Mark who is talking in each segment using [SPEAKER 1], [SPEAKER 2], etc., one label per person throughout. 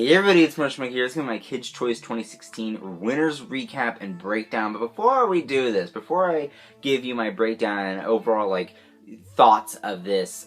[SPEAKER 1] Hey everybody, it's Marshall here. It's going to be my Kids' Choice 2016 winners recap and breakdown. But before we do this, before I give you my breakdown and overall thoughts of this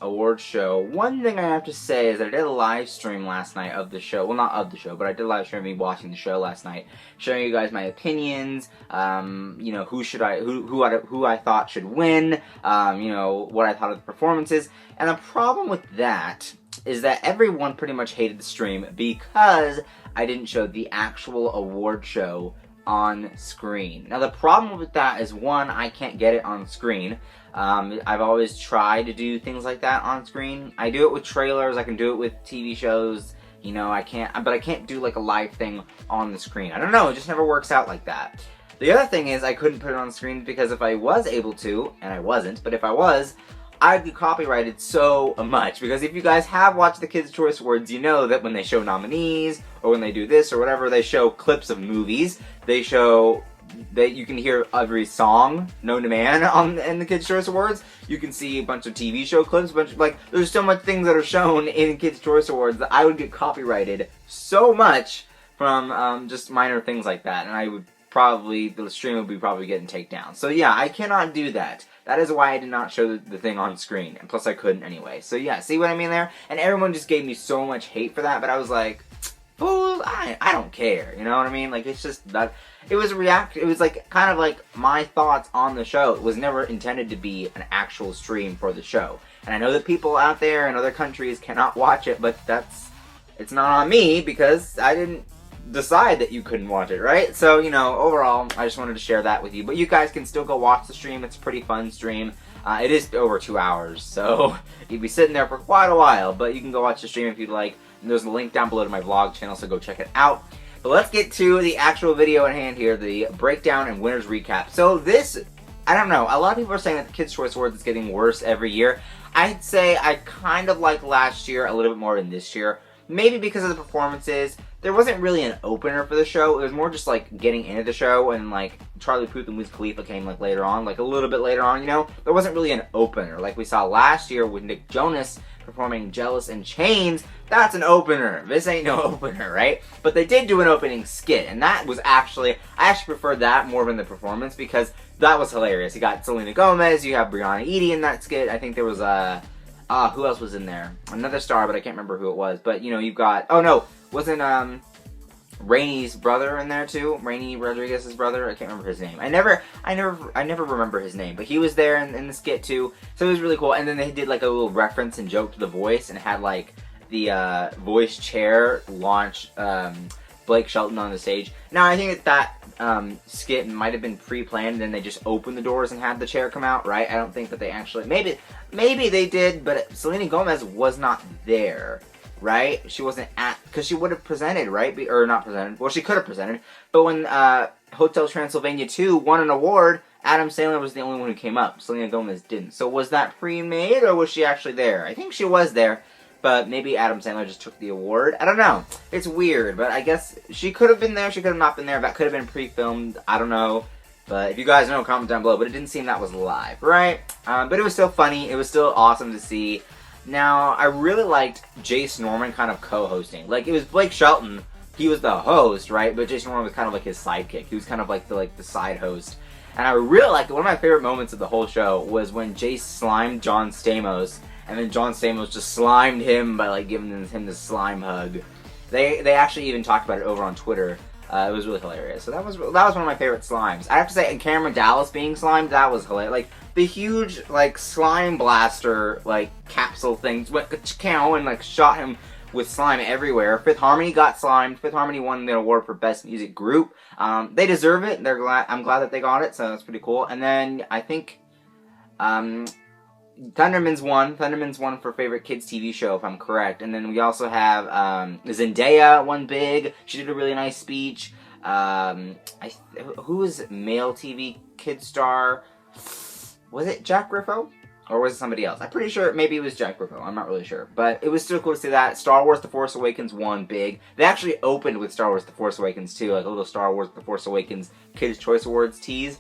[SPEAKER 1] award show, one thing I have to say is that I did a live stream last night of the show. Well, not of the show, but I did a live stream of me watching the show last night, showing you guys my opinions. You know, who I thought should win. You know, what I thought of the performances. And the problem with that is that everyone pretty much hated the stream because I didn't show the actual award show on screen. Now the problem with that is, one, I can't get it on screen. I've always tried to do things like that on screen. I do it with trailers, I can do it with TV shows, you know, I can't do like a live thing on the screen. I don't know, it just never works out like that. The other thing is I couldn't put it on screen because if I was able to, and I wasn't, but if I was, I'd be copyrighted so much, because if you guys have watched the Kids' Choice Awards, you know that when they show nominees, or when they do this or whatever, they show clips of movies, they show that you can hear every song known to man in the Kids' Choice Awards. You can see a bunch of TV show clips, there's so much things that are shown in Kids' Choice Awards that I would get copyrighted so much from just minor things like that, and I would the stream would be probably getting taken down. So yeah, I cannot do that. That is why I did not show the thing on screen, and plus I couldn't anyway. So yeah, see what I mean there? And everyone just gave me so much hate for that, but I was like, fool, I don't care, you know what I mean? Like, it's just that, it was kind of like my thoughts on the show. It was never intended to be an actual stream for the show. And I know that people out there in other countries cannot watch it, but it's not on me, because I didn't decide that you couldn't watch it, right? So, you know, overall, I just wanted to share that with you. But you guys can still go watch the stream. It's a pretty fun stream. It is over 2 hours, so you'd be sitting there for quite a while. But you can go watch the stream if you'd like. And there's a link down below to my vlog channel, so go check it out. But let's get to the actual video at hand here, the breakdown and winners recap. So this, I don't know, a lot of people are saying that the Kids' Choice Awards is getting worse every year. I'd say I kind of like last year a little bit more than this year. Maybe because of the performances. There wasn't really an opener for the show. It was more just like getting into the show, and like Charlie Puth and Wiz Khalifa came like later on, like a little bit later on, you know? There wasn't really an opener like we saw last year with Nick Jonas performing Jealous in Chains. That's an opener. This ain't no opener, right? But they did do an opening skit, and that was I actually preferred that more than the performance, because that was hilarious. You got Selena Gomez, you have Brianna Edie in that skit. I think there was who else was in there? Another star, but I can't remember who it was. But, you know, you've got... Oh, no. Wasn't, Rainey's brother in there, too? Rainey Rodriguez's brother? I can't remember his name. I never remember his name. But he was there in the skit, too. So it was really cool. And then they did, like, a little reference and joke to The Voice, and had, like, the, Voice chair launch, Blake Shelton on the stage. Now, I think that skit might have been pre-planned, and then they just opened the doors and had the chair come out, right? I don't think that they actually... Maybe they did, but Selena Gomez was not there, right? She wasn't because she would have presented, right? Or not presented. Well, she could have presented. But when Hotel Transylvania 2 won an award, Adam Sandler was the only one who came up. Selena Gomez didn't. So was that pre-made, or was she actually there? I think she was there, but maybe Adam Sandler just took the award. I don't know. It's weird, but I guess she could have been there. She could have not been there. That could have been pre-filmed. I don't know. But if you guys know, comment down below. But it didn't seem that was live, right? But it was still funny. It was still awesome to see. Now, I really liked Jace Norman kind of co-hosting. Like, it was Blake Shelton. He was the host, right? But Jace Norman was kind of like his sidekick. He was kind of like the side host. And I really liked it. One of my favorite moments of the whole show was when Jace slimed John Stamos. And then John Stamos just slimed him by, like, giving him the slime hug. They actually even talked about it over on Twitter. It was really hilarious. So that was one of my favorite slimes. I have to say, and Cameron Dallas being slimed, that was hilarious. Like, the huge, like, slime blaster, like, capsule things went ka-chow and, like, shot him with slime everywhere. Fifth Harmony got slimed. Fifth Harmony won the award for Best Music Group. They deserve it. I'm glad that they got it, so that's pretty cool. And then, I think, Thunderman's won. Thunderman's won for Favorite Kids TV Show, if I'm correct. And then we also have Zendaya won big. She did a really nice speech. Who was male TV kid star? Was it Jack Griffo? Or was it somebody else? I'm pretty sure maybe it was Jack Griffo. I'm not really sure. But it was still cool to see that. Star Wars The Force Awakens won big. They actually opened with Star Wars The Force Awakens too. Like a little Star Wars The Force Awakens Kids' Choice Awards tease.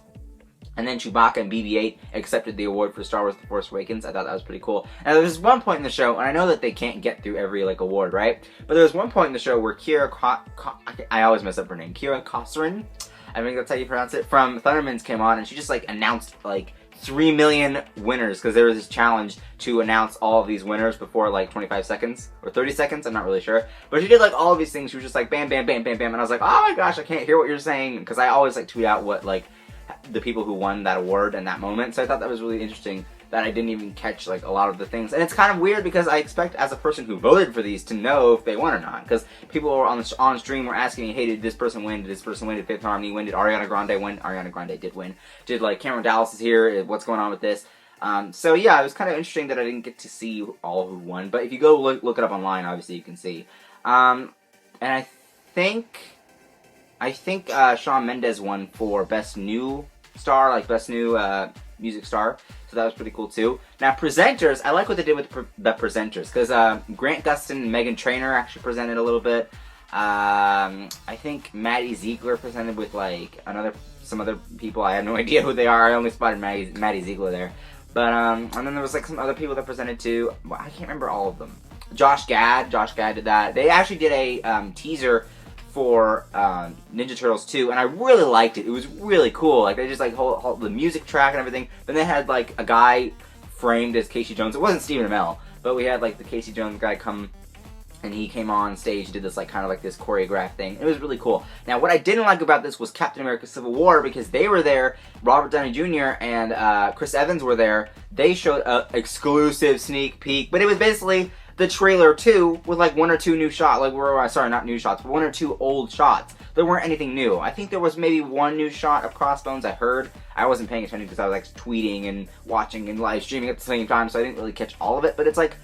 [SPEAKER 1] And then Chewbacca and BB-8 accepted the award for Star Wars The Force Awakens. I thought that was pretty cool. And there was one point in the show, and I know that they can't get through every, like, award, right? But there was one point in the show where I always mess up her name. Kira Kosserin, I think that's how you pronounce it, from Thundermans came on, and she just, like, announced, like, 3 million winners, because there was this challenge to announce all of these winners before, like, 25 seconds, or 30 seconds, I'm not really sure. But she did, like, all of these things. She was just like, bam, bam, bam, bam, bam, and I was like, oh my gosh, I can't hear what you're saying, because I always, like, tweet out what, like, the people who won that award in that moment. So I thought that was really interesting that I didn't even catch, like, a lot of the things. And it's kind of weird because I expect, as a person who voted for these, to know if they won or not. Because people were on stream were asking me, hey, did this person win? Did this person win? Did Fifth Harmony win? Did Ariana Grande win? Ariana Grande did win. Did, like, Cameron Dallas is here? What's going on with this? So yeah, it was kind of interesting that I didn't get to see all who won. But if you go look it up online, obviously you can see. And I think Shawn Mendes won for Best New Star, like Best New Music Star. So that was pretty cool too. Now presenters, I like what they did with the presenters, because Grant Gustin and Meghan Trainor actually presented a little bit. I think Maddie Ziegler presented with, like, some other people. I have no idea who they are. I only spotted Maddie Ziegler there. But and then there was, like, some other people that presented too. Well, I can't remember all of them. Josh Gad did that. They actually did a teaser for Ninja Turtles 2, and I really liked it. It was really cool. Like, they just, like, hold the music track and everything. Then they had, like, a guy framed as Casey Jones. It wasn't Stephen Amell, but we had, like, the Casey Jones guy come, and he came on stage and did this, like, kind of like this choreographed thing. It was really cool. Now, what I didn't like about this was Captain America Civil War, because they were there, Robert Downey Jr. and Chris Evans were there. They showed an exclusive sneak peek, but it was basically the trailer 2 with, like, 1 or 2 new shots, like, sorry, not new shots, but 1 or 2 old shots. There weren't anything new. I think there was maybe 1 new shot of Crossbones I heard. I wasn't paying attention because I was, like, tweeting and watching and live streaming at the same time, so I didn't really catch all of it, but it's like,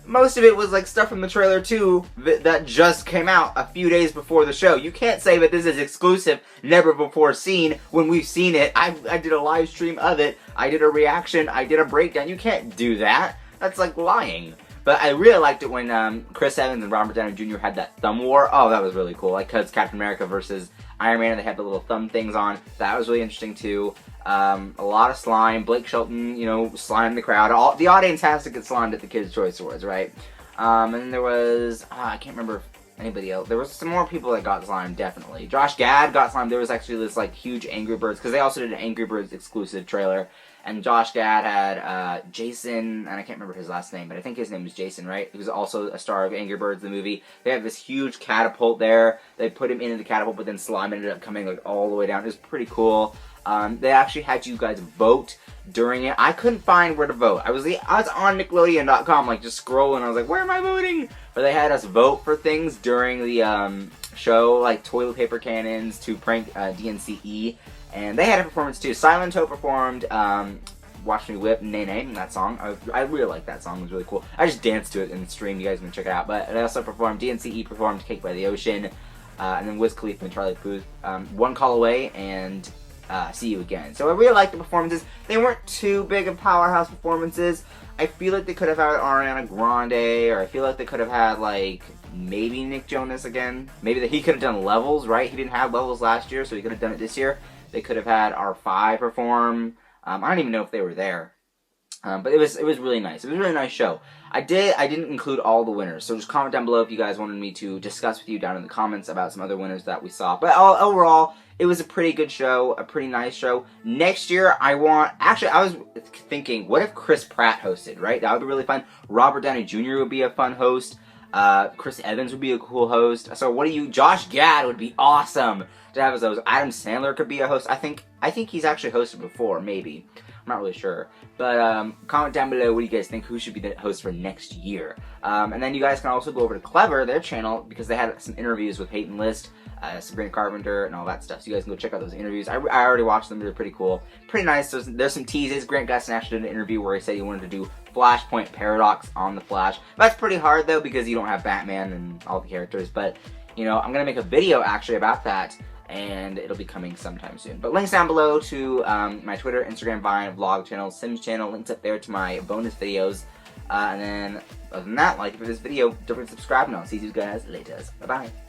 [SPEAKER 1] most of it was, like, stuff from the trailer 2 that just came out a few days before the show. You can't say that this is exclusive, never before seen, when we've seen it. I did a live stream of it. I did a reaction. I did a breakdown. You can't do that. That's, like, lying. But I really liked it when Chris Evans and Robert Downey Jr. had that thumb war. Oh, that was really cool. Like, because Captain America versus Iron Man, and they had the little thumb things on. That was really interesting, too. A lot of slime. Blake Shelton, you know, slimed the crowd. The audience has to get slimed at the Kids' Choice Awards, right? And then there was, I can't remember anybody else. There was some more people that got slimed, definitely. Josh Gad got slimed. There was actually this, like, huge Angry Birds, because they also did an Angry Birds exclusive trailer. And Josh Gad had Jason, and I can't remember his last name, but I think his name was Jason, right? He was also a star of Angry Birds, the movie. They have this huge catapult there. They put him into the catapult, but then slime ended up coming, like, all the way down. It was pretty cool. They actually had you guys vote during it. I couldn't find where to vote. I was on Nickelodeon.com, like, just scrolling. I was like, where am I voting? But they had us vote for things during the show, like toilet paper cannons to prank DNCE. And they had a performance too. Silento performed Watch Me Whip, Nay Nay, that song. I really like that song. It was really cool. I just danced to it in the stream. You guys can check it out. But they also performed, DNCE performed Cake by the Ocean. And then Wiz Khalifa and Charlie Puth, One Call Away, and See You Again. So I really liked the performances. They weren't too big of powerhouse performances. I feel like they could have had Ariana Grande, or I feel like they could have had, like, maybe Nick Jonas again. Maybe he could have done Levels, right? He didn't have Levels last year, so he could have done it this year. They could have had R5 perform. I don't even know if they were there. But it was really nice. It was a really nice show. I didn't include all the winners, so just comment down below if you guys wanted me to discuss with you down in the comments about some other winners that we saw. But overall, it was a pretty good show, a pretty nice show. Next year, I was thinking, what if Chris Pratt hosted, right? That would be really fun. Robert Downey Jr. would be a fun host. Chris Evans would be a cool host. So Josh Gad would be awesome to have as host. Adam Sandler could be a host. I think he's actually hosted before, maybe. I'm not really sure. But comment down below what do you guys think, who should be the host for next year. And then you guys can also go over to Clever, their channel, because they had some interviews with Peyton List, Sabrina Carpenter, and all that stuff. So you guys can go check out those interviews. I already watched them. They're pretty cool. Pretty nice. There's some teases. Grant Gustin actually did an interview where he said he wanted to do Flashpoint Paradox on the Flash. That's pretty hard, though, because you don't have Batman and all the characters. But, you know, I'm going to make a video, actually, about that, and it'll be coming sometime soon. But links down below to my Twitter, Instagram, Vine, vlog channel, Sims channel, links up there to my bonus videos. And then, other than that, like this video, don't forget to subscribe, and I'll see you guys later. Bye-bye.